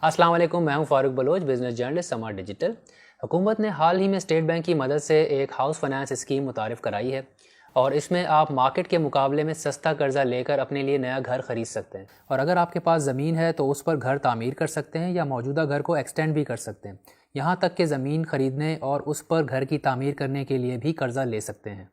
अस्सलाम वालेकुम, मैं हूं फारूक बलोच, बिज़नेस जर्नलिस्ट समा डिजिटल। हुकूमत ने हाल ही में स्टेट बैंक की मदद से एक हाउस फाइनेंस स्कीम मुतारिफ़ कराई है और इसमें आप मार्केट के मुकाबले में सस्ता कर्ज़ा लेकर अपने लिए नया घर ख़रीद सकते हैं। और अगर आपके पास ज़मीन है तो उस पर घर तामीर कर सकते हैं या मौजूदा घर को एक्सटेंड भी कर सकते हैं। यहाँ तक कि ज़मीन ख़रीदने और उस पर घर की तामीर करने के लिए भी कर्ज़ा ले सकते हैं।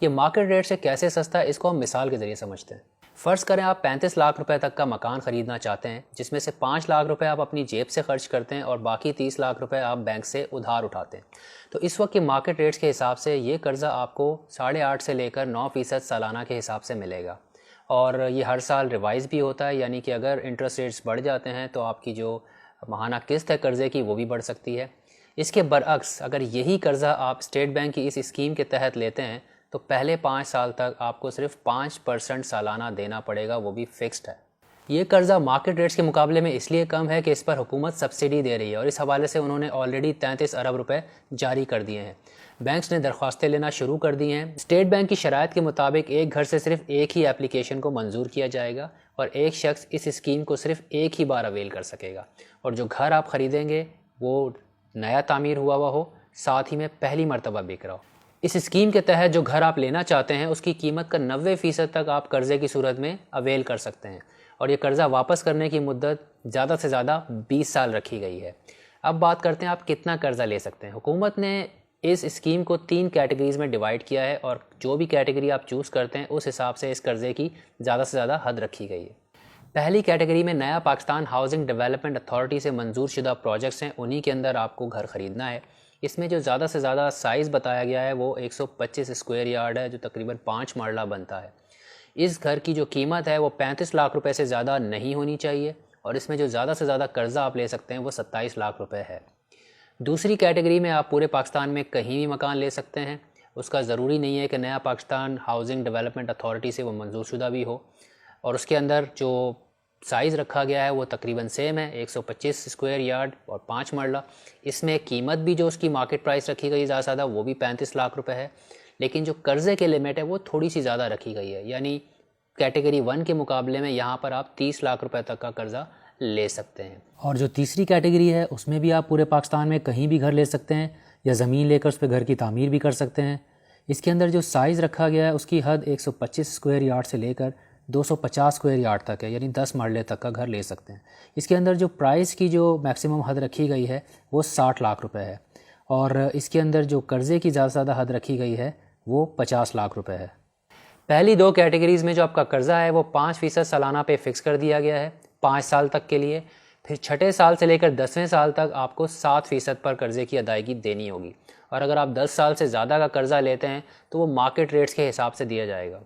ये मार्केट रेट से कैसे सस्ता है, इसको हम मिसाल के ज़रिए समझते हैं। फ़र्ज़ करें आप 35 लाख रुपए तक का मकान ख़रीदना चाहते हैं, जिसमें से 5 लाख रुपए आप अपनी जेब से खर्च करते हैं और बाकी 30 लाख रुपए आप बैंक से उधार उठाते हैं। तो इस वक्त के मार्केट रेट्स के हिसाब से ये कर्ज़ा आपको 8.5 से लेकर 9% सालाना के हिसाब से मिलेगा। और ये हर साल रिवाइज़ भी होता है, यानी कि अगर इंटरेस्ट रेट्स बढ़ जाते हैं तो आपकी जो माहाना किस्त है कर्ज़े की वो भी बढ़ सकती है। इसके बरअक्स अगर यही कर्ज़ा आप स्टेट बैंक की इस स्कीम के तहत लेते हैं तो पहले 5 साल तक आपको सिर्फ 5% सालाना देना पड़ेगा, वो भी फिक्स्ड है। ये कर्ज़ा मार्केट रेट्स के मुकाबले में इसलिए कम है कि इस पर हुकूमत सब्सिडी दे रही है और इस हवाले से उन्होंने ऑलरेडी 33 अरब रुपए जारी कर दिए हैं। बैंक्स ने दरख्वास्तें लेना शुरू कर दी हैं। स्टेट बैंक की शराइत के मुताबिक एक घर से सिर्फ एक ही एप्लीकेशन को मंजूर किया जाएगा और एक शख्स इस स्कीम को सिर्फ एक ही बार अवेल कर सकेगा। और जो घर आप ख़रीदेंगे वो नया तामीर हुआ हो, साथ ही में पहली मरतबा बिक रहा हो। इस स्कीम के तहत जो घर आप लेना चाहते हैं उसकी कीमत का 90% तक आप कर्ज़े की सूरत में अवेल कर सकते हैं और ये कर्ज़ा वापस करने की मुद्दत ज़्यादा से ज़्यादा 20 साल रखी गई है। अब बात करते हैं आप कितना कर्ज़ा ले सकते हैं। हुकूमत ने इस स्कीम को 3 कैटेगरीज़ में डिवाइड किया है और जो भी कैटेगरी आप चूज़ करते हैं उस हिसाब से इस कर्ज़े की ज़्यादा से ज़्यादा हद रखी गई है। पहली कैटेगरी में नया पाकिस्तान हाउसिंग डेवलपमेंट अथॉरिटी से मंजूर शुदा प्रोजेक्ट्स हैं, उन्हीं के अंदर आपको घर ख़रीदना है। इसमें जो ज़्यादा से ज़्यादा साइज़ बताया गया है वो 125 स्क्वायर यार्ड है, जो तकरीबन 5 मरला बनता है। इस घर की जो कीमत है वो 35 लाख रुपए से ज़्यादा नहीं होनी चाहिए और इसमें जो ज़्यादा से ज़्यादा कर्ज़ा आप ले सकते हैं वो 27 लाख रुपए है। दूसरी कैटेगरी में आप पूरे पाकिस्तान में कहीं भी मकान ले सकते हैं। उसका ज़रूरी नहीं है कि नया पाकिस्तान हाउसिंग डेवलपमेंट अथॉरिटी से वो मंजूर शुदा भी हो। और उसके अंदर जो साइज़ रखा गया है वो तकरीबन सेम है, 125 स्क्वायर यार्ड और 5 मरला। इसमें कीमत भी जो उसकी मार्केट प्राइस रखी गई ज़्यादा से ज़्यादा वो भी 35 लाख रुपए है, लेकिन जो कर्ज़े की लिमिट है वो थोड़ी सी ज़्यादा रखी गई है। यानी कैटेगरी 1 के मुकाबले में यहाँ पर आप 30 लाख रुपए तक का कर्ज़ा ले सकते हैं। और जो तीसरी कैटेगरी है उसमें भी आप पूरे पाकिस्तान में कहीं भी घर ले सकते हैं या ज़मीन लेकर उस पर घर की तामीर भी कर सकते हैं। इसके अंदर जो साइज़ रखा गया है उसकी हद 125 स्क्वायर यार्ड से लेकर 250 स्क्वायर यार्ड तक है, यानी 10 मरले तक का घर ले सकते हैं। इसके अंदर जो प्राइस की जो मैक्सिमम हद रखी गई है वो 60 लाख रुपए है और इसके अंदर जो कर्ज़े की ज़्यादा से ज़्यादा हद रखी गई है वो 50 लाख रुपए है। पहली 2 कैटेगरीज़ में जो आपका कर्ज़ा है वो 5% सालाना पे फिक्स कर दिया गया है 5 साल तक के लिए। फिर 6ठे साल से लेकर 10वें साल तक आपको 7% पर कर्ज़े की अदायगी देनी होगी और अगर आप 10 साल से ज़्यादा का कर्ज़ा लेते हैं तो वो मार्केट रेट्स के हिसाब से दिया जाएगा।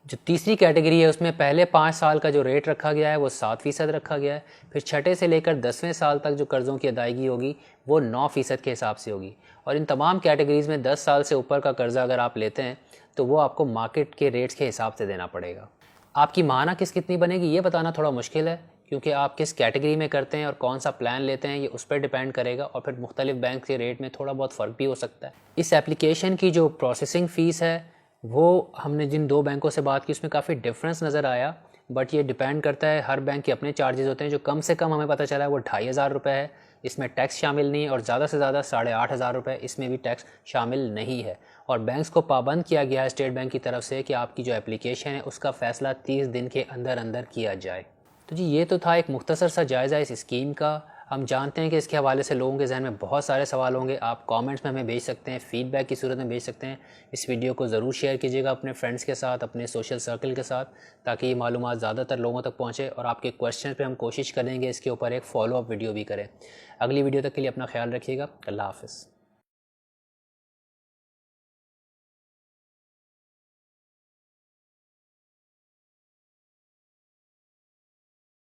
जो तीसरी कैटेगरी है उसमें पहले 5 साल का जो रेट रखा गया है वो 7% रखा गया है। फिर 6ठे से लेकर 10वें साल तक जो कर्ज़ों की अदायगी होगी वो 9% के हिसाब से होगी। और इन तमाम कैटेगरीज़ में 10 साल से ऊपर का कर्ज़ा अगर आप लेते हैं तो वो आपको मार्केट के रेट्स के हिसाब से देना पड़ेगा। आपकी माहाना किस्त कितनी बनेगी ये बताना थोड़ा मुश्किल है, क्योंकि आप किस कैटेगरी में करते हैं और कौन सा प्लान लेते हैं ये उस पर डिपेंड करेगा और फिर मुख्तलिफ बैंक के रेट में थोड़ा बहुत फ़र्क भी हो सकता है। इस एप्लीकेशन की जो प्रोसेसिंग फ़ीस है वो हमने जिन 2 बैंकों से बात की उसमें काफ़ी डिफरेंस नज़र आया, बट ये डिपेंड करता है, हर बैंक के अपने चार्जेस होते हैं। जो कम से कम हमें पता चला है वो 2500 रुपये है, इसमें टैक्स शामिल नहीं है और ज़्यादा से ज़्यादा 8500 रुपये, इसमें भी टैक्स शामिल नहीं है। और बैंक्स को पाबंद किया गया है स्टेट बैंक की तरफ से कि आपकी जो एप्लीकेशन है उसका फ़ैसला 30 दिन के अंदर अंदर किया जाए। तो जी ये तो था एक मुख्तसर सा जायज़ा इस स्कीम का। हम जानते हैं कि इसके हवाले से लोगों के जहन में बहुत सारे सवाल होंगे। आप कमेंट्स में हमें भेज सकते हैं, फ़ीडबैक की सूरत में भेज सकते हैं। इस वीडियो को ज़रूर शेयर कीजिएगा अपने फ्रेंड्स के साथ, अपने सोशल सर्कल के साथ, ताकि ये मालूमात ज़्यादातर लोगों तक पहुँचे। और आपके क्वेश्चन पे हम कोशिश करेंगे इसके ऊपर एक फ़ॉलो अप वीडियो भी करें। अगली वीडियो तक के लिए अपना ख्याल रखिएगा। अल्लाह हाफ़िज़।